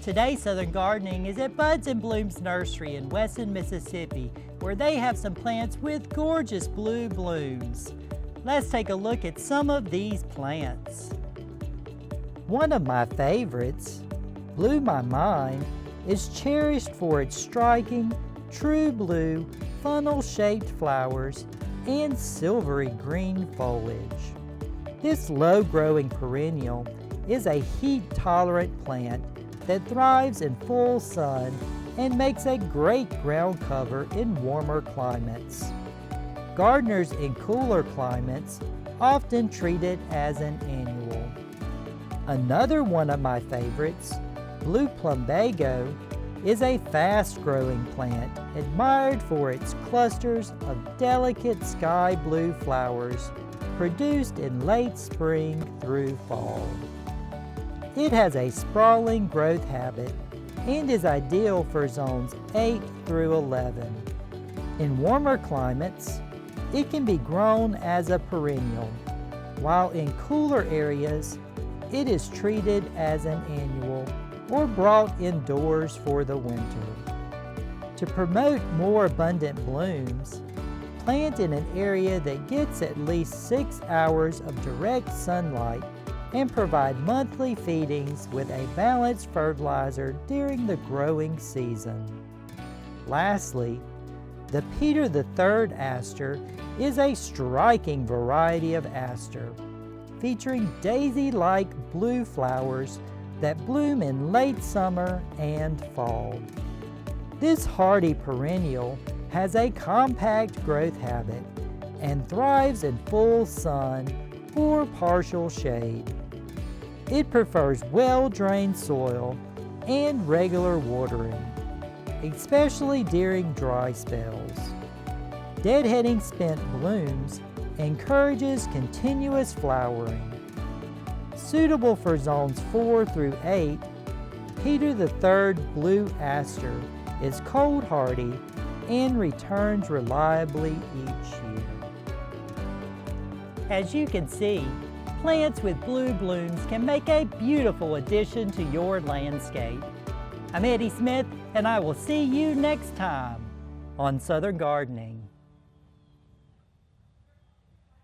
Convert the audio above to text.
Today's Southern Gardening is at Buds and Bloom Nursery in Wesson, Mississippi, where they have some plants with gorgeous blue blooms. Let's take a look at some of these plants. One of my favorites, blew my mind, is cherished for its striking, true blue, funnel-shaped flowers and silvery green foliage. This low-growing perennial is a heat-tolerant plant that thrives in full sun and makes a great ground cover in warmer climates. Gardeners in cooler climates often treat it as an annual. Another one of my favorites, blue Plumbago, is a fast-growing plant admired for its clusters of delicate sky blue flowers produced in late spring through fall. It has a sprawling growth habit and is ideal for zones 8 through 11. In warmer climates, it can be grown as a perennial, while in cooler areas, it is treated as an annual or brought indoors for the winter. To promote more abundant blooms, plant in an area that gets at least 6 hours of direct sunlight and provide monthly feedings with a balanced fertilizer during the growing season. Lastly, the Peter III Aster is a striking variety of aster, featuring daisy-like blue flowers that bloom in late summer and fall. This hardy perennial has a compact growth habit and thrives in full sun or partial shade. It prefers well-drained soil and regular watering, especially during dry spells. Deadheading spent blooms encourages continuous flowering. Suitable for zones 4 through 8, Peter III Blue Aster is cold hardy and returns reliably each year. As you can see, plants with blue blooms can make a beautiful addition to your landscape. I'm Eddie Smith, and I will see you next time on Southern Gardening.